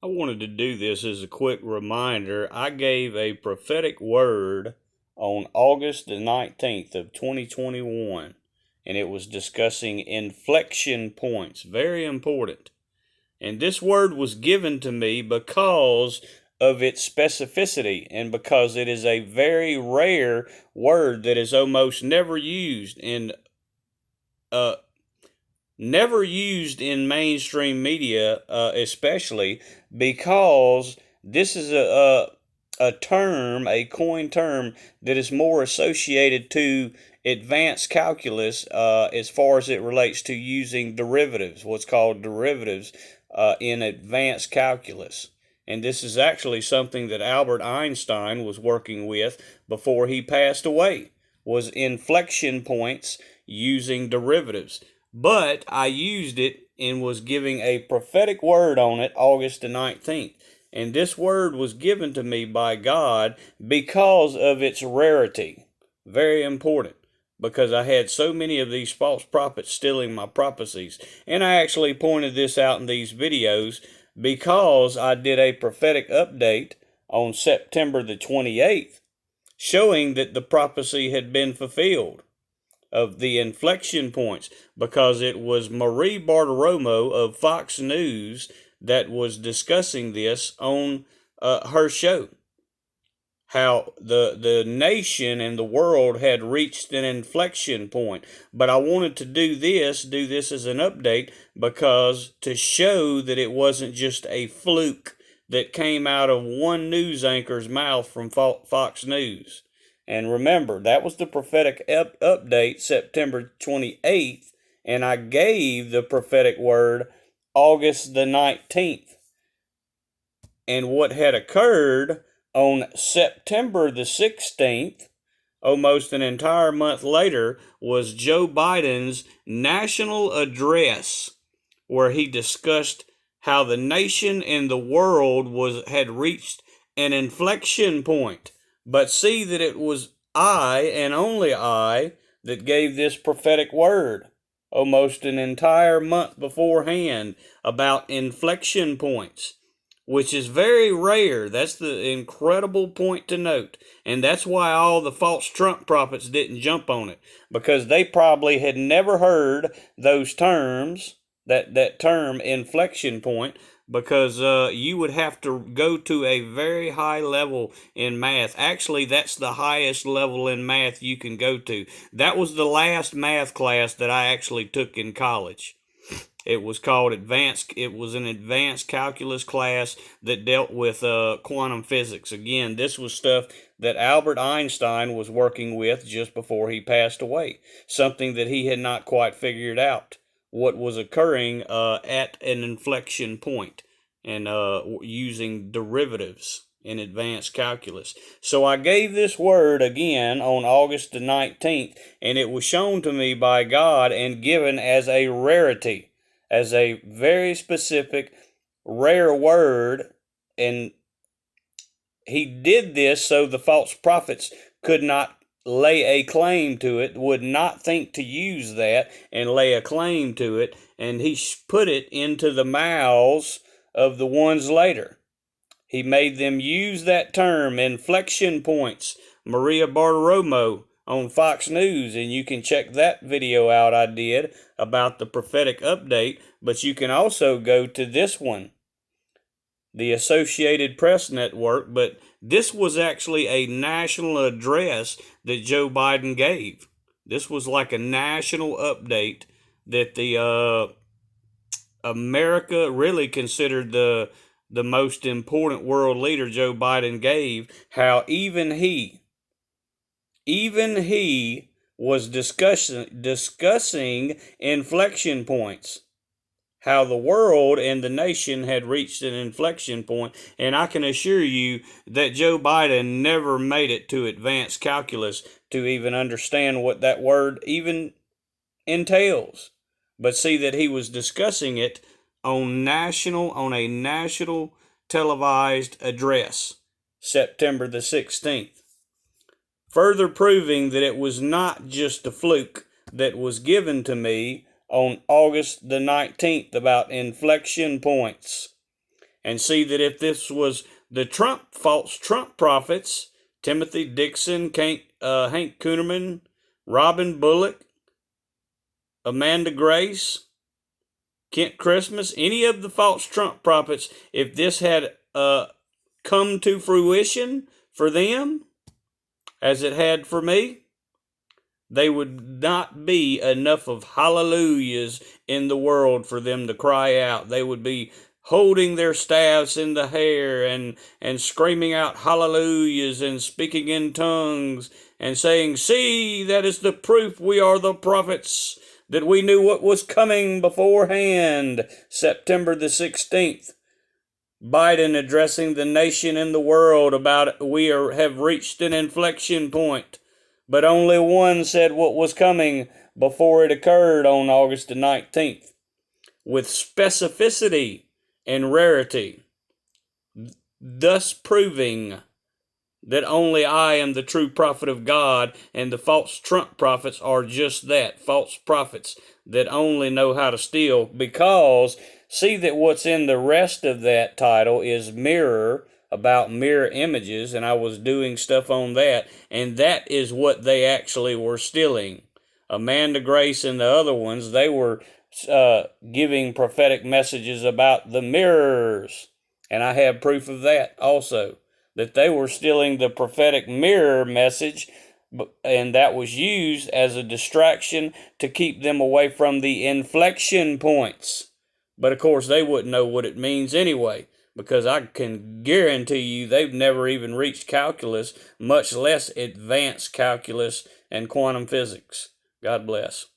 I wanted to do this as a quick reminder. I gave a prophetic word on August the 19th of 2021, and it was discussing inflection points. Very important. And this word was given to me because of its specificity and because it is a very rare word that is almost never used in mainstream media, especially because this is a term, a coined term that is more associated to advanced calculus as far as it relates to using derivatives, what's called derivatives in advanced calculus. And this is actually something that Albert Einstein was working with before he passed away, was inflection points using derivatives. But I used it and was giving a prophetic word on it August the 19th. And this word was given to me by God because of its rarity. Very important, because I had so many of these false prophets stealing my prophecies. And I actually pointed this out in these videos because I did a prophetic update on September the 28th showing that the prophecy had been fulfilled of the inflection points, because it was Marie Bartiromo of Fox News that was discussing this on her show. How the nation and the world had reached an inflection point. But I wanted to do this as an update, because to show that it wasn't just a fluke that came out of one news anchor's mouth from Fox News. And remember, that was the prophetic update September 28th, and I gave the prophetic word August the 19th. And what had occurred on September the 16th, almost an entire month later, was Joe Biden's national address, where he discussed how the nation and the world had reached an inflection point. But see that it was I, and only I, that gave this prophetic word almost an entire month beforehand about inflection points, which is very rare. That's the incredible point to note. And that's why all the false Trump prophets didn't jump on it, because they probably had never heard those terms, that term inflection point, because you would have to go to a very high level in math. Actually, that's the highest level in math you can go to. That was the last math class that I actually took in college. It was called advanced. It was an advanced calculus class that dealt with quantum physics. Again, this was stuff that Albert Einstein was working with just before he passed away. Something that he had not quite figured out what was occurring at an inflection point, and using derivatives in advanced calculus. So I gave this word again on August the 19th, and it was shown to me by God and given as a rarity, as a very specific, rare word. And he did this so the false prophets could not lay a claim to it, would not think to use that and lay a claim to it, and he put it into the mouths of the ones later. He made them use that term, inflection points, Maria Bartiromo on Fox News, and you can check that video out I did about the prophetic update. But you can also go to this one, the Associated Press Network. But this was actually a national address that Joe Biden gave. This was like a national update that the America really considered the most important world leader, Joe Biden, gave. How even he was discussing inflection points, how the world and the nation had reached an inflection point. And I can assure you that Joe Biden never made it to advanced calculus to even understand what that word even entails. But see that he was discussing it on a national televised address, September the 16th. Further proving that it was not just a fluke that was given to me on August the 19th about inflection points. and see that if this was the false Trump prophets, Timothy Dixon, Hank Kuhneman, Robin Bullock, Amanda Grace, Kent Christmas, any of the false Trump prophets, if this had come to fruition for them, as it had for me, they would not be enough of hallelujahs in the world for them to cry out. They would be holding their staffs in the hair and screaming out hallelujahs and speaking in tongues and saying, "See, that is the proof we are the prophets, that we knew what was coming beforehand." September the 16th. Biden addressing the nation and the world about have reached an inflection point. But only one said what was coming before it occurred on August the 19th. With specificity and rarity, thus proving that only I am the true prophet of God, and the false Trump prophets are just that, false prophets that only know how to steal. Because see that what's in the rest of that title is mirror, about mirror images, and I was doing stuff on that, and that is what they actually were stealing. Amanda Grace and the other ones, they were giving prophetic messages about the mirrors, and I have proof of that also, that they were stealing the prophetic mirror message, and that was used as a distraction to keep them away from the inflection points. But of course they wouldn't know what it means anyway, because I can guarantee you they've never even reached calculus, much less advanced calculus and quantum physics. God bless.